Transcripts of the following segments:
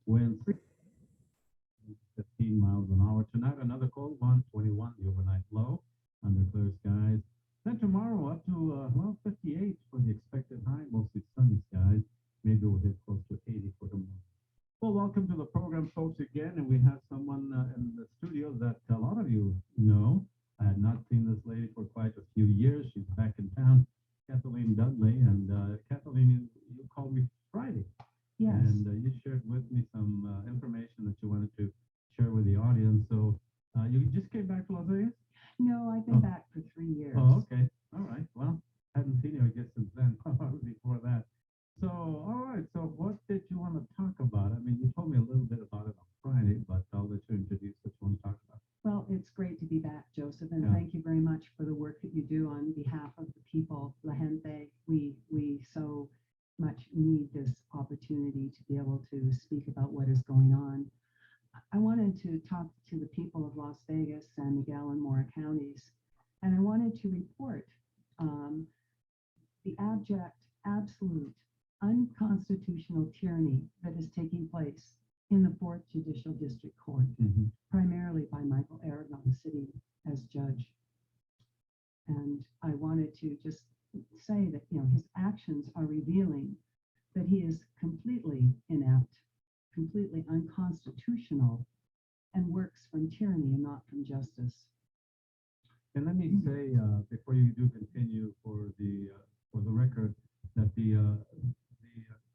winds 15 miles an hour. Tonight, another cold one, 21, the overnight low under clear skies. Then tomorrow, up to, 58 for the expected high, mostly sunny skies. Maybe we'll hit close to 80 for tomorrow. Well, welcome to the program, folks, again. And we have someone in the studio that a lot of you know. I had not seen this lady for quite a few years. She's back in town, Kathleen Dudley. And Kathleen, you called me Friday. Yes. And you shared with me some information that you wanted to share with the audience. So you just came back to Las Vegas? No, I've been back for 3 years. Oh, okay. All right. Well, hadn't seen you, I guess, since then, before that. So, all right. So what did you want to talk about? I mean, you told me a little bit about it on Friday, but I'll let you introduce what you want to talk about. Well, it's great to be back, Joseph, and Yeah. thank you very much for the work that you do on behalf of the people, la gente. We so much need this opportunity to be able to speak about what is going on. I wanted to talk to the people of Las Vegas, San Miguel, and Mora counties, and I wanted to report the abject, absolute, unconstitutional tyranny that is taking place in the 4th Judicial District Court, primarily by Michael Aragon sitting as judge. And I wanted to just say that, his actions are revealing that he is completely inept, completely unconstitutional, and works from tyranny and not from justice. And let me say, before you do continue, for the record, that the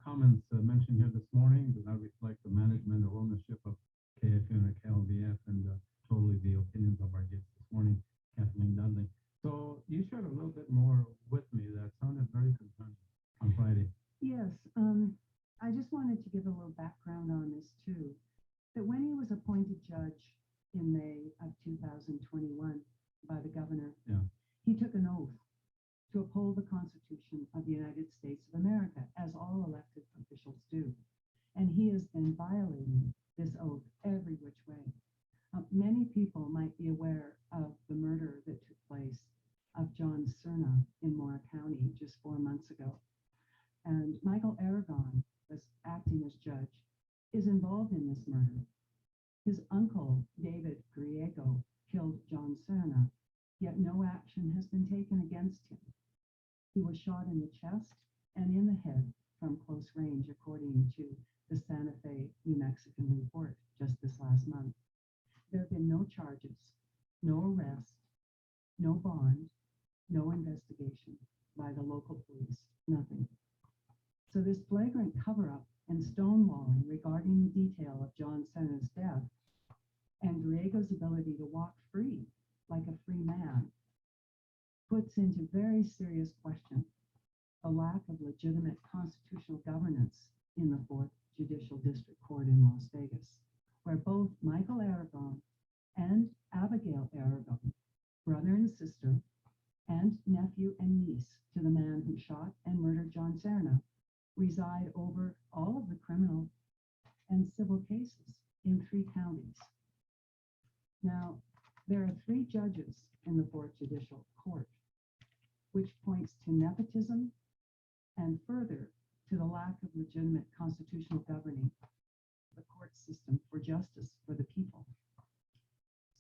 comments mentioned here this morning do not reflect the management or ownership of KFUN or KLVF, and totally the opinions of our guest this morning, Kathleen Dudley. So you shared a little bit more with me that sounded very concerning on Friday. Yes, I just wanted to give a little background on this too. That when he was appointed judge in May of 2021 by the governor, he took an oath to uphold the Constitution of the United States of America, as all elected officials do. And he has been violating this oath every which way. Many people might be aware of the murder that took place of John Cerna in Mora County just 4 months ago. And Michael Aragon, was acting as judge, is involved in this murder. His uncle, David Griego, killed John Cerna, yet no action has been taken against him. He was shot in the chest and in the head from close range, according to the Santa Fe, New Mexican report just this last month. There have been no charges, no arrest, no bond, no investigation by the local police, nothing. So this flagrant cover-up and stonewalling regarding the detail of John Cerna's death and Griego's ability to walk free like a free man puts into very serious question the lack of legitimate constitutional governance in the 4th Judicial District Court in Las Vegas, where both Michael Aragon and Abigail Aragon, brother and sister, and nephew and niece to the man who shot and murdered John Cerna, reside over all of the criminal and civil cases in 3 counties. Now, there are 3 judges in the 4th Judicial Court, which points to nepotism and further to the lack of legitimate constitutional governing the court system for justice for the people.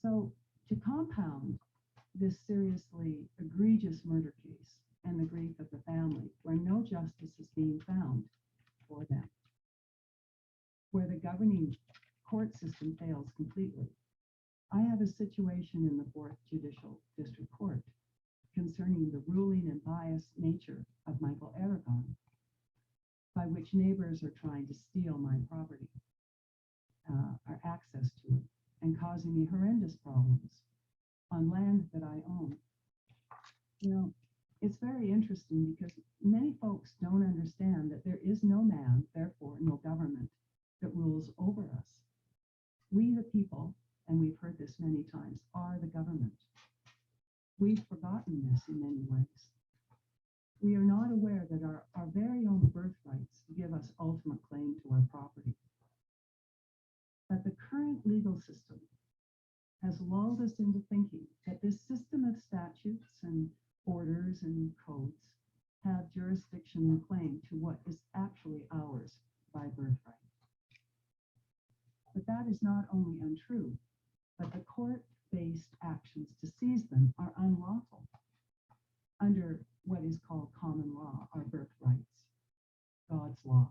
So to compound this seriously egregious murder case and the grief of the family, where no justice is being found for them, where the governing court system fails completely, I have a situation in the 4th Judicial District Court concerning the ruling and biased nature of Michael Aragon, by which neighbors are trying to steal my property, or access to it, and causing me horrendous problems on land that I own. It's very interesting because many folks don't understand that there is no man, therefore no government, that rules over us. We, the people, and we've heard this many times, are the government. We've forgotten this in many ways. We are not aware that our very own birthrights give us ultimate claim to our property. That the current legal system has lulled us into thinking that this system of statutes and orders and codes have jurisdiction and claim to what is actually ours by birthright. but that is not only untrue, but the court-based actions to seize them are unlawful under what is called common law, our birthrights, God's law.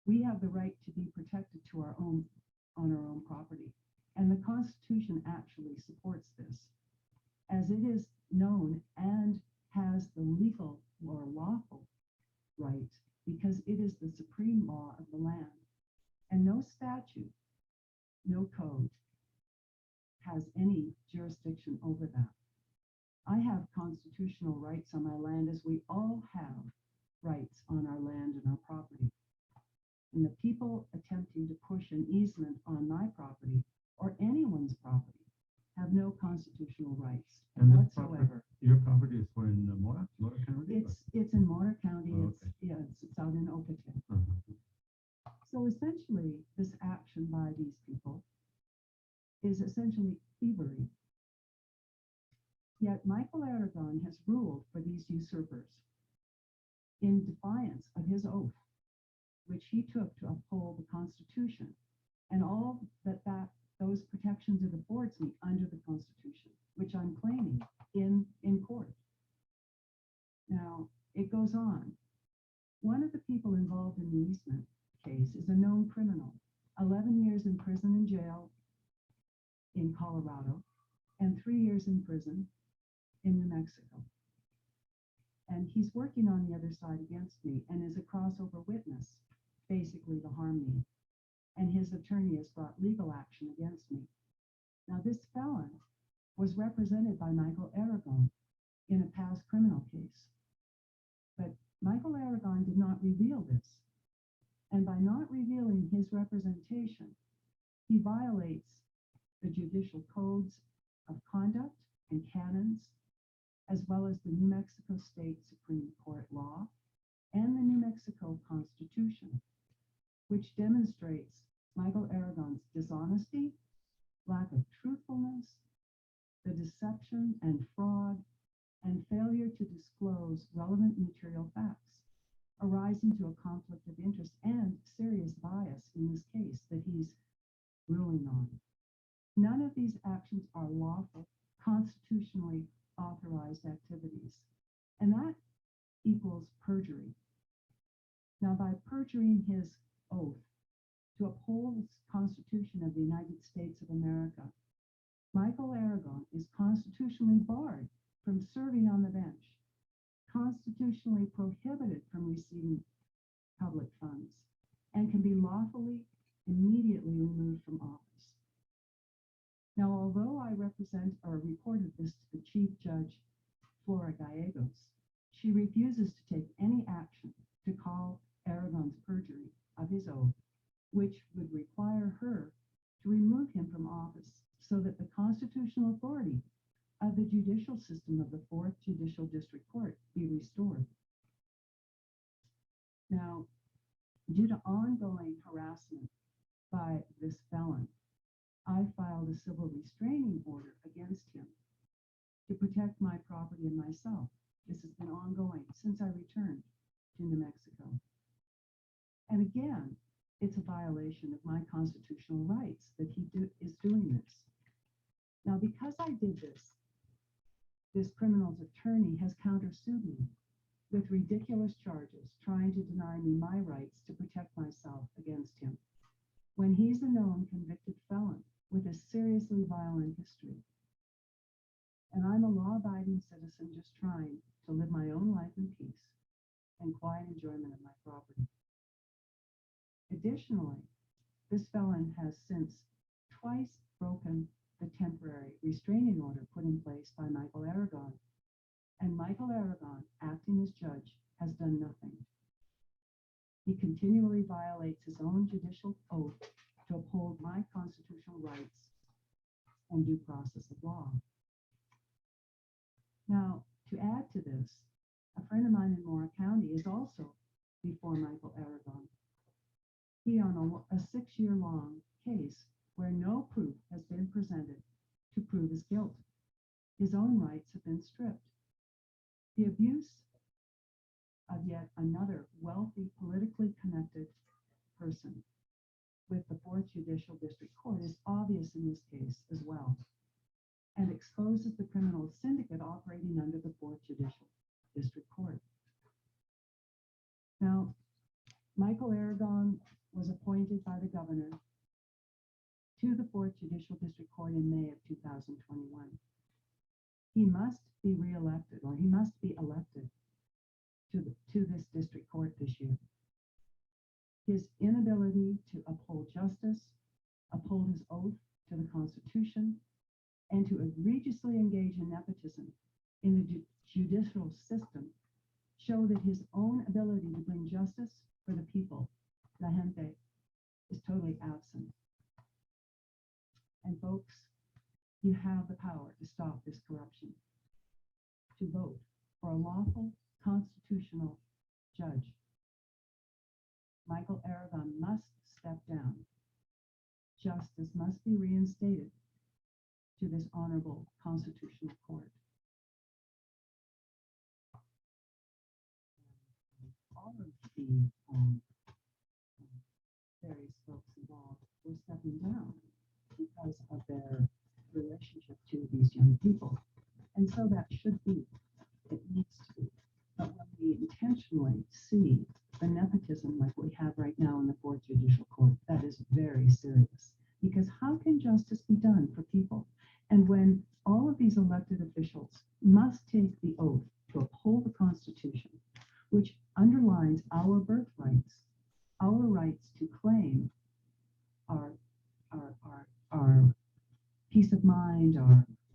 We have the right to be protected on our own property, and the Constitution actually supports this, as it is known and has the legal or lawful right because it is the supreme law of the land, and no statute, no code has any jurisdiction over that. I have constitutional rights on my land, as we all have rights on our land and our property. And the people attempting to push an easement on my property or anyone's property have no constitutional rights And this whatsoever. Your property is where in Mora County? It's in Motor County. Oh, okay. It's out in Okoton. Uh-huh. So essentially, this action by these people is essentially thievery. Yet Michael Aragon has ruled for these usurpers in defiance of his oath, which he took to uphold the Constitution and all that those protections it affords me under the Constitution, which I'm claiming in court. Now, it goes on. One of the people involved in the easement case is a known criminal, 11 years in prison and jail in Colorado, and 3 years in prison in New Mexico. And he's working on the other side against me and is a crossover witness, basically to harm me. And his attorney has brought legal action against me. Now, this felon was represented by Michael Aragon in a past criminal case. But Michael Aragon did not reveal this. And by not revealing his representation, he violates the judicial codes of conduct and canons, as well as the New Mexico State Supreme Court law and the New Mexico Constitution, which demonstrates Michael Aragon's dishonesty, lack of truthfulness, the deception and fraud, and failure to disclose relevant material facts arising to a conflict of interest and serious bias in this case that he's ruling on. None of these actions are lawful, constitutionally authorized activities, and that equals perjury. Now, by perjuring his oath to uphold the Constitution of the United States of America, Michael Aragon is constitutionally barred from serving on the bench, constitutionally prohibited from receiving public funds, and can be lawfully immediately removed from office. Now, although I reported this to the Chief Judge, Flora Gallegos, she refuses to take any action to call Aragon's perjury of his oath, which would require her to remove him from office so that the constitutional authority of the judicial system of the 4th Judicial District Court be restored. Now, due to ongoing harassment by this felon, I filed a civil restraining order against him to protect my property and myself. This has been ongoing since I returned to New Mexico. And again, it's a violation of my constitutional rights that he is doing this. Now, because I did this criminal's attorney has countersued me with ridiculous charges, trying to deny me my rights to protect myself against him, when he's a known convicted felon with a seriously violent history. And I'm a law-abiding citizen just trying to live my own life in peace and quiet enjoyment of my property. Additionally, this felon has since twice broken the temporary restraining order put in place by Michael Aragon. And Michael Aragon, acting as judge, has done nothing. He continually violates his own judicial oath to uphold my constitutional rights and due process of law. Now, to add to this, a friend of mine in Mora County is also before Michael Aragon. He on a 6-year-long case where no proof has been presented to prove his guilt. His own rights have been stripped. The abuse of yet another wealthy, politically connected person with the Fourth Judicial District Court is obvious in this case as well, and exposes the criminal syndicate operating under the Fourth Judicial District Court. Now, Michael Aragon was appointed by the governor to the Fourth Judicial District Court in May of 2021. He must be reelected, or he must be elected to this district court this year. His inability to uphold justice, uphold his oath to the Constitution, and to egregiously engage in nepotism in the judicial system show that his own ability to bring justice for the people, la gente, is totally absent. And folks, you have the power to stop this corruption, to vote for a lawful constitutional judge. Michael Aragon must step down. Justice must be reinstated to this honorable constitutional court. All of the various folks involved were stepping down because of their relationship to these young people. And so that should be, it needs to be. But when we intentionally see the nepotism like we have right now in the Fourth Judicial Court, that is very serious. Because how can justice be done for people? And when all of these elected officials must take the oath to uphold the Constitution, which underlines our birthrights, our rights to claim our peace of mind,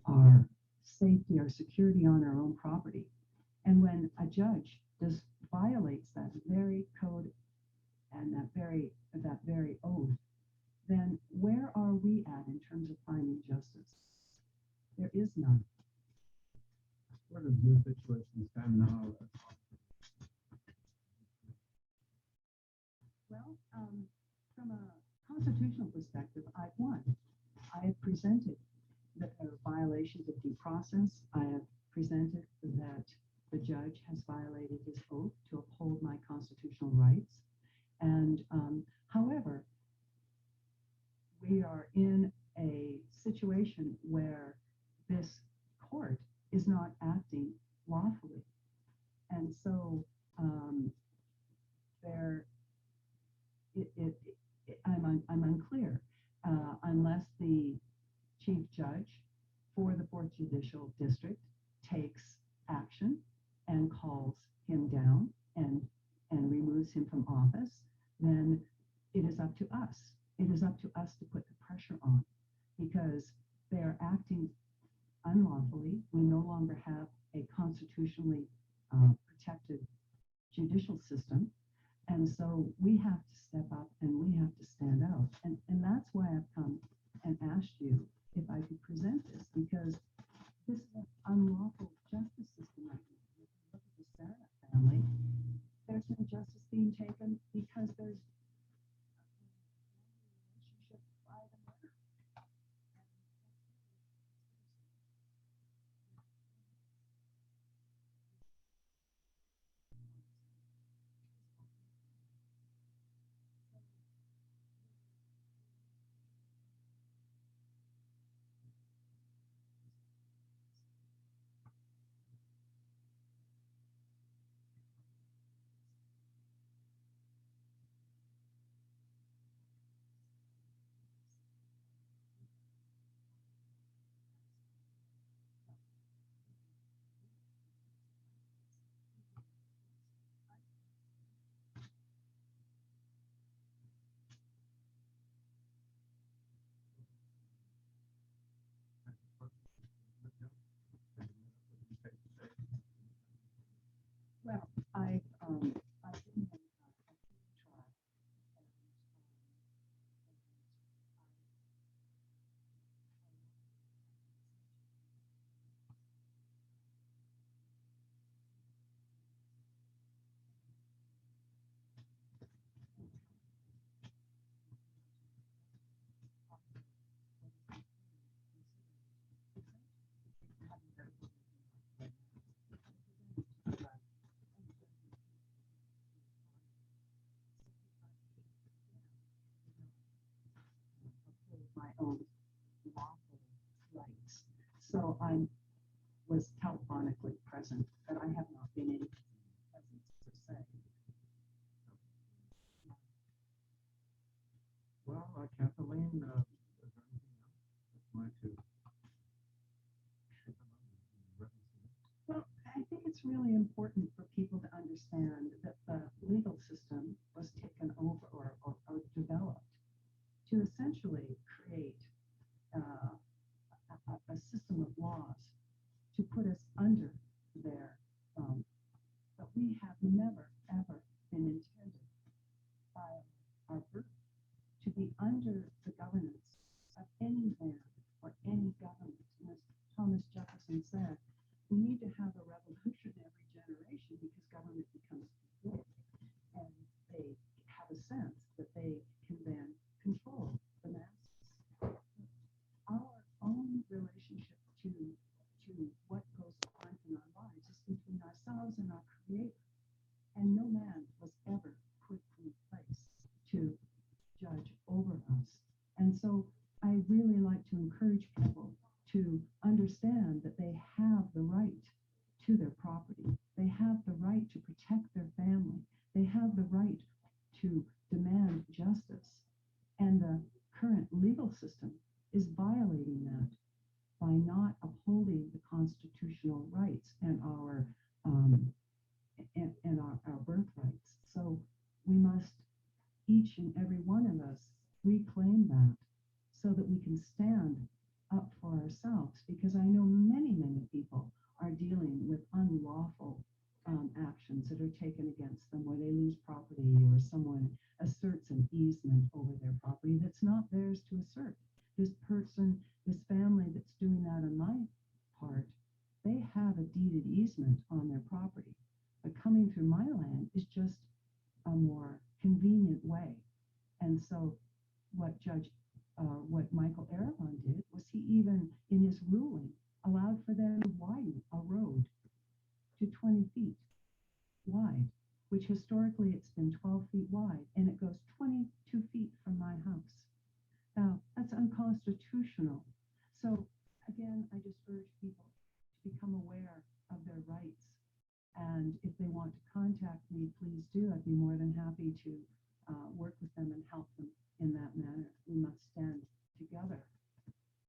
our safety, our security on our own property. And when a judge violates that very code and that very oath, then where are we at in terms of finding justice? There is none. What is your situation stand now? Well, from a constitutional perspective, I've won. I have presented that there are violations of due process. I have presented that the judge has violated his oath to uphold my constitutional rights. And however, we are in a situation where this court is not acting lawfully. And so I'm unclear unless the chief judge for the Fourth Judicial District takes action and calls him down and removes him from office, then it is up to us. It is up to us to put the pressure on, because they are acting unlawfully. We no longer have a constitutionally protected judicial system. And so we have to step up and we have to stand out. And that's why I've come and asked you if I could present this, because this is an unlawful justice system right now. If you look at the Sarah family, there's no justice being taken because there's a relationship by the murder. my own lawful rights. So I was telephonically present, but I have not been in presence per se. Well, Kathleen, is there anything else that's going to Well, I think it's really important for people to understand that the legal system was taken over or developed to essentially create a system of laws to put us under their thumb. But we have never, ever been intended by our birth to be under the governance of any man or any government. And as Thomas Jefferson said, we need to have a revolution every generation because government becomes big and they have a sense that they can then control the masses. Our own relationship to what goes on in our lives is between ourselves and our Creator. And no man was ever put in place to judge over us. And so I really like to encourage people to understand that they have the right to their property. They have the right to protect their family. They have the right to demand justice. And the current legal system is violating that by not upholding the constitutional rights and our birthrights. So we must, each and every one of us, reclaim that so that we can stand up for ourselves, because I know many, many people are dealing with unlawful actions that are taken against them, where they lose property or someone asserts an easement over their property that's not theirs to assert. This person, this family that's doing that on my part, they have a deeded easement on their property. But coming through my land is just a more convenient way. And so what Michael Aragon did was he even, in his ruling, allowed for them to widen a road to 20 feet wide, which historically it's been 12 feet wide, and it goes 22 feet from my house. Now, that's unconstitutional. So again, I just urge people to become aware of their rights. And if they want to contact me, please do. I'd be more than happy to work with them and help them in that manner. We must stand together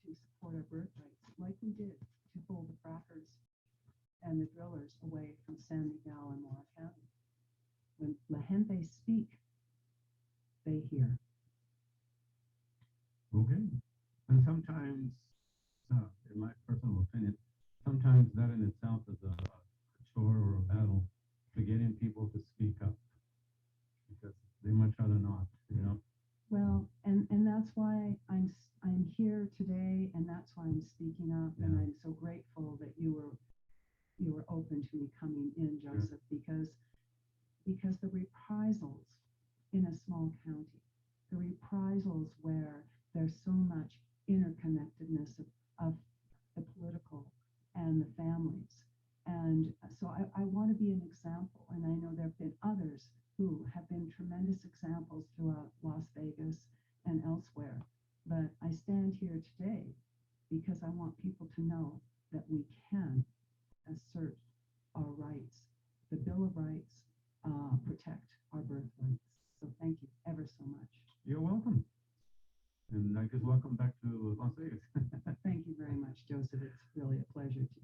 to support our birthrights, like we did to hold the frackers and the drillers away from San Miguel and Mora County. When la gente speak, they hear. Okay. And sometimes, in my personal opinion, sometimes that in itself is a chore or a battle to getting people to speak up, because they much rather not, you know. Well, and that's why I'm here today, and that's why I'm speaking up, and I'm so grateful that you were open to me coming in, Joseph, because the reprisals in a small county, the reprisals where there's so much interconnectedness of the political and the families. And so I want to be an example, and I know there have been others who have been tremendous examples throughout Las Vegas and elsewhere. But I stand here today because I want people to know that we can assert our rights. The Bill of Rights protect our birthrights. So thank you ever so much. You're welcome. And I guess welcome back to Las Vegas. Thank you very much, Joseph. It's really a pleasure to